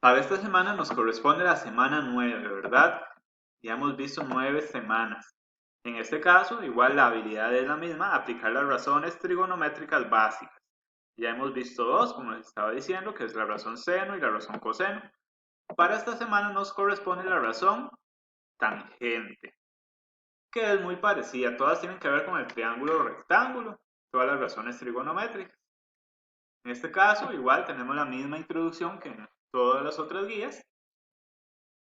Para esta semana nos corresponde la semana 9, ¿verdad? Ya hemos visto 9 semanas. En este caso, igual la habilidad es la misma, aplicar las razones trigonométricas básicas. Ya hemos visto dos, como les estaba diciendo, que es la razón seno y la razón coseno. Para esta semana nos corresponde la razón tangente, que es muy parecida. Todas tienen que ver con el triángulo rectángulo, todas las razones trigonométricas. En este caso, igual tenemos la misma introducción que en todas las otras guías.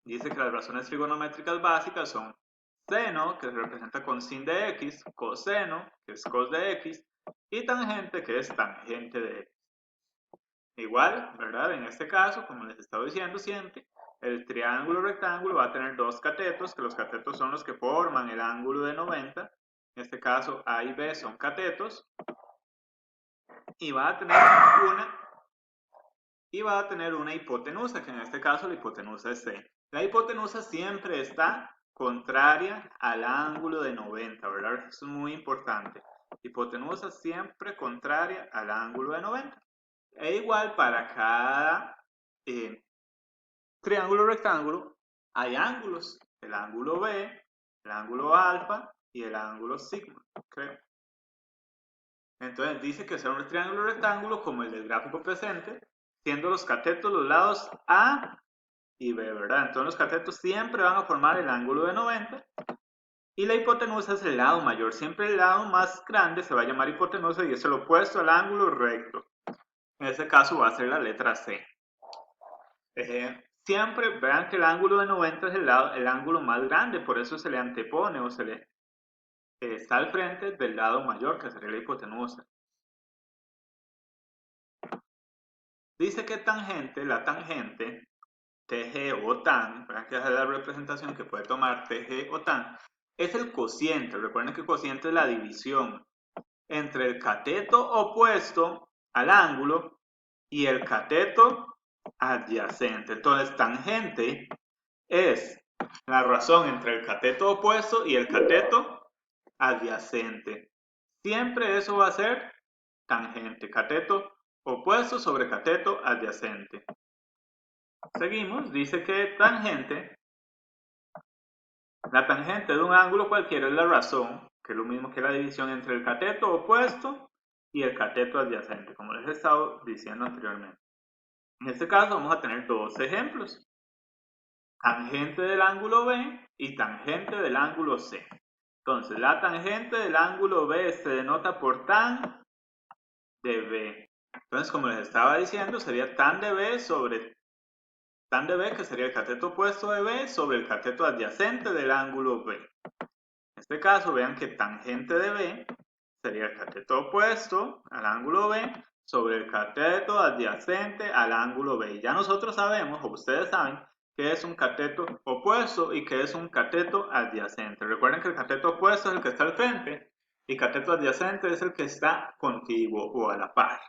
Dice que las razones trigonométricas básicas son seno, que se representa con sin de x, coseno, que es cos de x, y tangente, que es tangente de x. Igual, ¿verdad? En este caso, como les estaba diciendo siempre, el triángulo rectángulo va a tener dos catetos, que los catetos son los que forman el ángulo de 90. En este caso, A y B son catetos. Y va a tener una hipotenusa, que en este caso la hipotenusa es C. La hipotenusa siempre está contraria al ángulo de 90, ¿verdad? Eso es muy importante. Hipotenusa siempre contraria al ángulo de 90. E igual para cada triángulo rectángulo hay ángulos. El ángulo B, el ángulo alfa y el ángulo sigma, creo. Entonces dice que será un triángulo rectángulo como el del gráfico presente, siendo los catetos los lados A y B, ¿verdad? Entonces los catetos siempre van a formar el ángulo de 90 y la hipotenusa es el lado mayor. Siempre el lado más grande se va a llamar hipotenusa y es el opuesto al ángulo recto. En este caso va a ser la letra C. Siempre vean que el ángulo de 90 es el ángulo más grande, por eso se le antepone o se le está al frente del lado mayor, que sería la hipotenusa. Dice que la tangente, TG o tan, vean que esa es la representación que puede tomar TG o tan, es el cociente. Recuerden que el cociente es la división entre el cateto opuesto al ángulo y el cateto adyacente. Entonces, tangente es la razón entre el cateto opuesto y el cateto adyacente. Siempre eso va a ser tangente, cateto opuesto sobre cateto adyacente. Seguimos, dice que la tangente de un ángulo cualquiera es la razón, que es lo mismo que la división entre el cateto opuesto y el cateto adyacente, como les he estado diciendo anteriormente. En este caso vamos a tener dos ejemplos. Tangente del ángulo B y tangente del ángulo C. Entonces, la tangente del ángulo B se denota por tan de B. Entonces, como les estaba diciendo, sería tan de B sobre tan de B, que sería el cateto opuesto de B, sobre el cateto adyacente del ángulo B. En este caso, vean que tangente de B sería el cateto opuesto al ángulo B sobre el cateto adyacente al ángulo B. Y ya nosotros sabemos, o ustedes saben, qué es un cateto opuesto y qué es un cateto adyacente. Recuerden que el cateto opuesto es el que está al frente y cateto adyacente es el que está contiguo o a la par.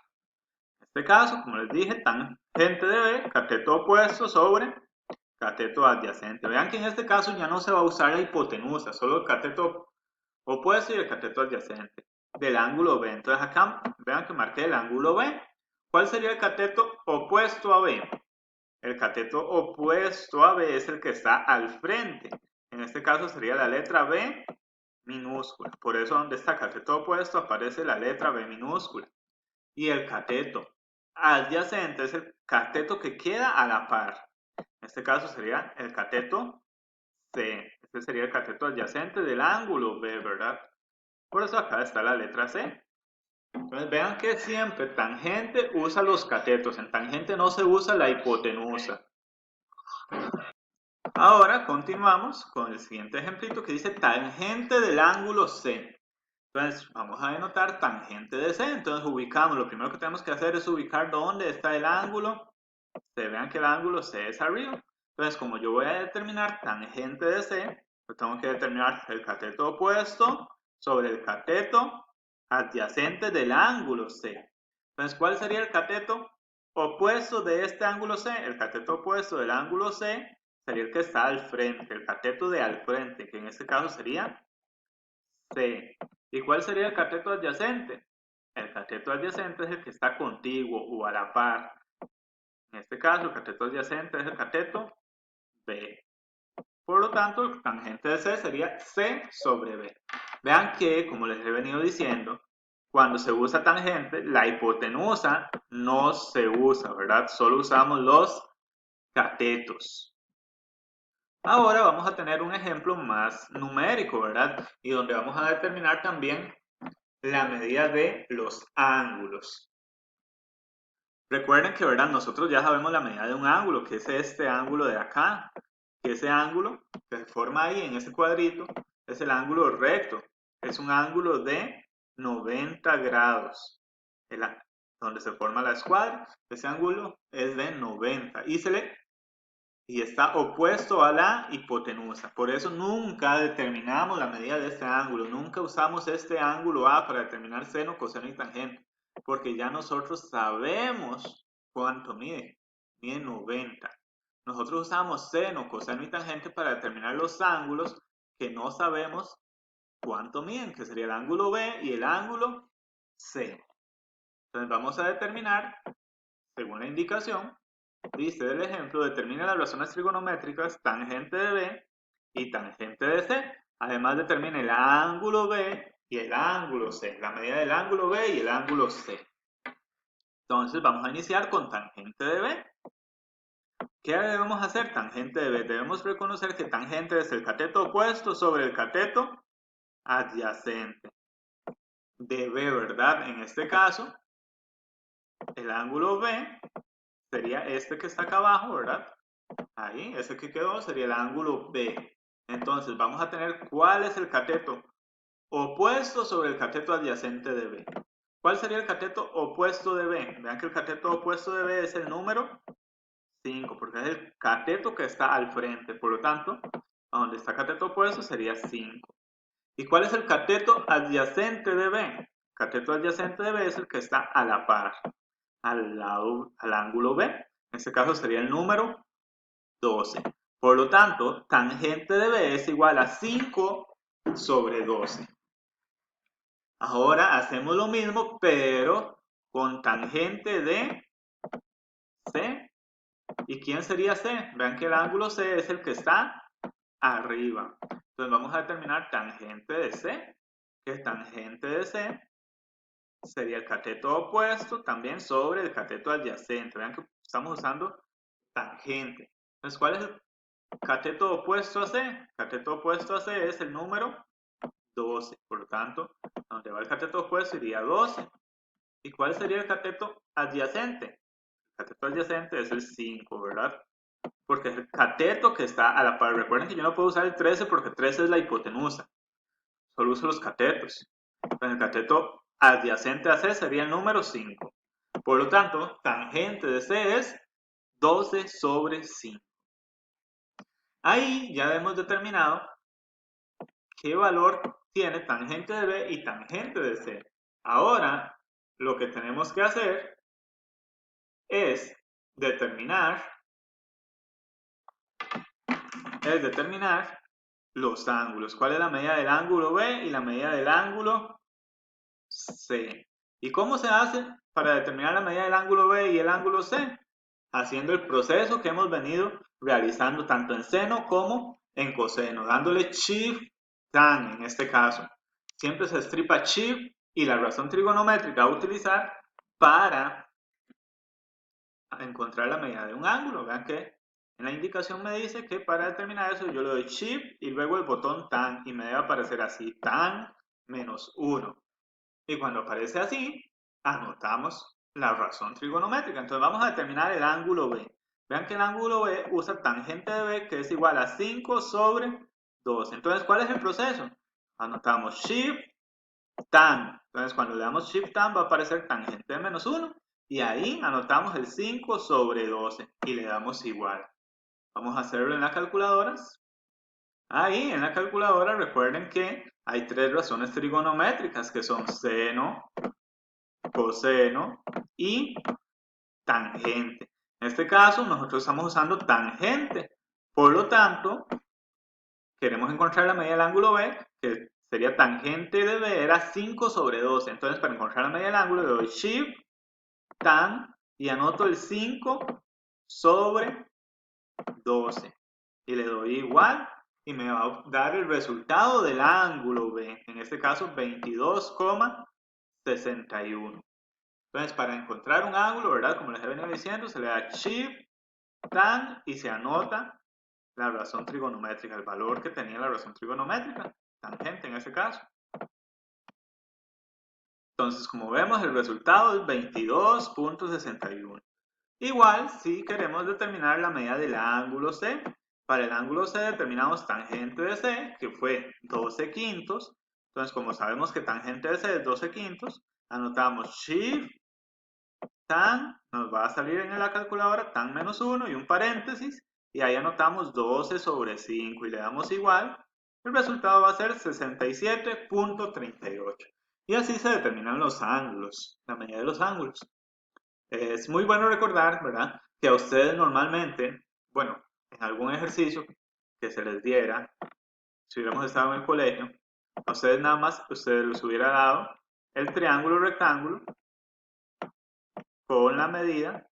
En este caso, como les dije, tangente de B, cateto opuesto sobre cateto adyacente. Vean que en este caso ya no se va a usar la hipotenusa, solo el cateto opuesto y el cateto adyacente del ángulo B. Entonces acá vean que marqué el ángulo B. ¿Cuál sería el cateto opuesto a B? El cateto opuesto a B es el que está al frente. En este caso sería la letra B minúscula. Por eso donde está cateto opuesto aparece la letra B minúscula. Y el cateto adyacente es el cateto que queda a la par. En este caso sería el cateto C. Este sería el cateto adyacente del ángulo B, ¿verdad? Por eso acá está la letra C. Entonces vean que siempre tangente usa los catetos. En tangente no se usa la hipotenusa. Ahora continuamos con el siguiente ejemplito que dice tangente del ángulo C. Entonces vamos a denotar tangente de C. Entonces ubicamos, lo primero que tenemos que hacer es ubicar dónde está el ángulo. Vean que el ángulo C es arriba. Entonces como yo voy a determinar tangente de C, yo tengo que determinar el cateto opuesto sobre el cateto adyacente del ángulo C. Entonces, ¿cuál sería el cateto opuesto de este ángulo C? El cateto opuesto del ángulo C sería el que está al frente, el cateto de al frente, que en este caso sería C. ¿Y cuál sería el cateto adyacente? El cateto adyacente es el que está contiguo o a la par. En este caso, el cateto adyacente es el cateto B. Por lo tanto, el tangente de C sería C sobre B. Vean que, como les he venido diciendo, cuando se usa tangente, la hipotenusa no se usa, ¿verdad? Solo usamos los catetos. Ahora vamos a tener un ejemplo más numérico, ¿verdad? Y donde vamos a determinar también la medida de los ángulos. Recuerden que, ¿verdad? Nosotros ya sabemos la medida de un ángulo, que es este ángulo de acá. Que ese ángulo que se forma ahí en ese cuadrito es el ángulo recto. Es un ángulo de 90 grados. Donde se forma la escuadra, ese ángulo es de 90 y está opuesto a la hipotenusa. Por eso nunca determinamos la medida de este ángulo. Nunca usamos este ángulo A para determinar seno, coseno y tangente. Porque ya nosotros sabemos cuánto mide. Mide 90. Nosotros usamos seno, coseno y tangente para determinar los ángulos que no sabemos cuánto miden, que sería el ángulo B y el ángulo C. Entonces vamos a determinar, según la indicación, dice del ejemplo, determina las razones trigonométricas tangente de B y tangente de C. Además determina el ángulo B y el ángulo C, la medida del ángulo B y el ángulo C. Entonces vamos a iniciar con tangente de B. ¿Qué debemos hacer? Tangente de B. Debemos reconocer que tangente es el cateto opuesto sobre el cateto adyacente de B, ¿verdad? En este caso, el ángulo B sería este que está acá abajo, ¿verdad? Ahí, ese que quedó sería el ángulo B. Entonces, vamos a tener cuál es el cateto opuesto sobre el cateto adyacente de B. ¿Cuál sería el cateto opuesto de B? Vean que el cateto opuesto de B es el número 5, porque es el cateto que está al frente. Por lo tanto, a donde está cateto opuesto sería 5. ¿Y cuál es el cateto adyacente de B? El cateto adyacente de B es el que está a la par, al ángulo B. En este caso sería el número 12. Por lo tanto, tangente de B es igual a 5 sobre 12. Ahora hacemos lo mismo, pero con tangente de C. ¿Y quién sería C? Vean que el ángulo C es el que está arriba. Entonces vamos a determinar tangente de C, que tangente de C sería el cateto opuesto también sobre el cateto adyacente. Vean que estamos usando tangente. Entonces, ¿cuál es el cateto opuesto a C? Cateto opuesto a C es el número 12. Por lo tanto, donde va el cateto opuesto iría 12. ¿Y cuál sería el cateto adyacente? El cateto adyacente es el 5, ¿verdad? Porque es el cateto que está a la par. Recuerden que yo no puedo usar el 13 porque 13 es la hipotenusa. Solo uso los catetos. El cateto adyacente a C sería el número 5. Por lo tanto, tangente de C es 12 sobre 5. Ahí ya hemos determinado qué valor tiene tangente de B y tangente de C. Ahora, lo que tenemos que hacer es determinar los ángulos. ¿Cuál es la medida del ángulo B y la medida del ángulo C? ¿Y cómo se hace para determinar la medida del ángulo B y el ángulo C? Haciendo el proceso que hemos venido realizando tanto en seno como en coseno, dándole shift tan en este caso. Siempre se estripa shift y la razón trigonométrica a utilizar para encontrar la medida de un ángulo. Vean que en la indicación me dice que para determinar eso yo le doy shift y luego el botón tan y me debe aparecer así, tan menos 1. Y cuando aparece así, anotamos la razón trigonométrica. Entonces vamos a determinar el ángulo B. Vean que el ángulo B usa tangente de B que es igual a 5 sobre 2. Entonces, ¿cuál es el proceso? Anotamos shift tan. Entonces, cuando le damos shift tan va a aparecer tangente de menos 1. Y ahí anotamos el 5 sobre 12 y le damos igual. Vamos a hacerlo en las calculadoras. Ahí en la calculadora recuerden que hay tres razones trigonométricas que son seno, coseno y tangente. En este caso nosotros estamos usando tangente. Por lo tanto, queremos encontrar la medida del ángulo B, que sería tangente de B, era 5 sobre 12. Entonces para encontrar la medida del ángulo le doy shift, tan y anoto el 5 sobre 12. Y le doy igual y me va a dar el resultado del ángulo B. En este caso 22,61. Entonces, para encontrar un ángulo, ¿verdad? Como les he venido diciendo, se le da Shift, Tan y se anota la razón trigonométrica, el valor que tenía la razón trigonométrica, tangente en ese caso. Entonces, como vemos, el resultado es 22,61. Igual, si queremos determinar la medida del ángulo C, para el ángulo C determinamos tangente de C, que fue 12 quintos. Entonces, como sabemos que tangente de C es 12 quintos, anotamos Shift, Tan, nos va a salir en la calculadora tan menos 1 y un paréntesis, y ahí anotamos 12 sobre 5 y le damos igual. El resultado va a ser 67,38. Y así se determinan los ángulos, la medida de los ángulos. Es muy bueno recordar, ¿verdad?, que a ustedes normalmente, bueno, en algún ejercicio que se les diera, si hubiéramos estado en el colegio, a ustedes nada más, ustedes les hubiera dado el triángulo rectángulo con la medida,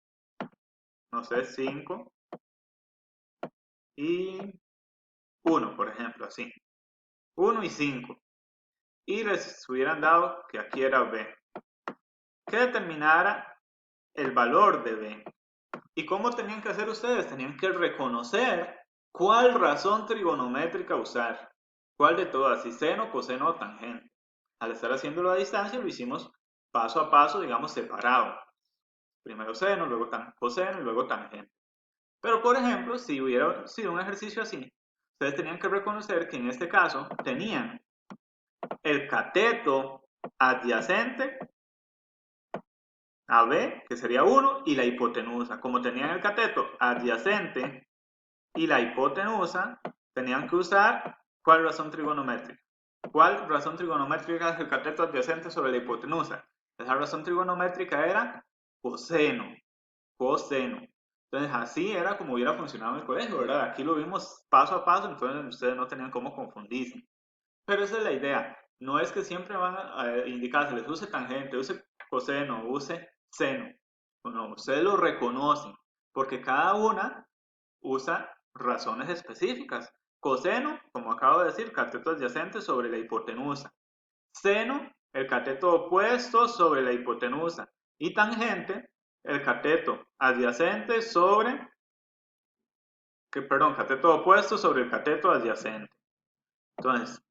no sé, 5 y 1, por ejemplo, así. 1 y 5. Y les hubieran dado que aquí era B. Que determinara el valor de B. ¿Y cómo tenían que hacer ustedes? Tenían que reconocer cuál razón trigonométrica usar. ¿Cuál de todas? Si seno, coseno o tangente. Al estar haciéndolo a distancia, lo hicimos paso a paso, digamos, separado. Primero seno, luego coseno y luego tangente. Pero, por ejemplo, si hubiera sido un ejercicio así, ustedes tenían que reconocer que en este caso tenían el cateto adyacente a B, que sería 1, y la hipotenusa. Como tenían el cateto adyacente y la hipotenusa, tenían que usar ¿cuál razón trigonométrica? ¿Cuál razón trigonométrica es el cateto adyacente sobre la hipotenusa? Esa razón trigonométrica era coseno. Coseno. Entonces así era como hubiera funcionado en el colegio, ¿verdad? Aquí lo vimos paso a paso, entonces ustedes no tenían cómo confundirse. Pero esa es la idea. No es que siempre van a indicar, se les use tangente, use coseno, use seno. No, ustedes lo reconocen, porque cada una usa razones específicas. Coseno, como acabo de decir, cateto adyacente sobre la hipotenusa. Seno, el cateto opuesto sobre la hipotenusa. Y tangente, el cateto adyacente sobre, cateto opuesto sobre el cateto adyacente. Entonces,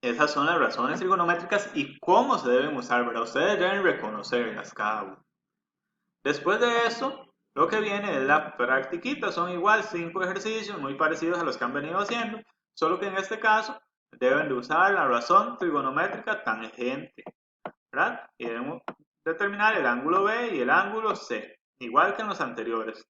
esas son las razones trigonométricas y cómo se deben usar, ¿verdad? Ustedes deben reconocerlas cada uno. Después de eso, lo que viene es la practiquita. Son igual 5 ejercicios muy parecidos a los que han venido haciendo, solo que en este caso deben de usar la razón trigonométrica tangente, ¿verdad? Y debemos determinar el ángulo B y el ángulo C, igual que en los anteriores.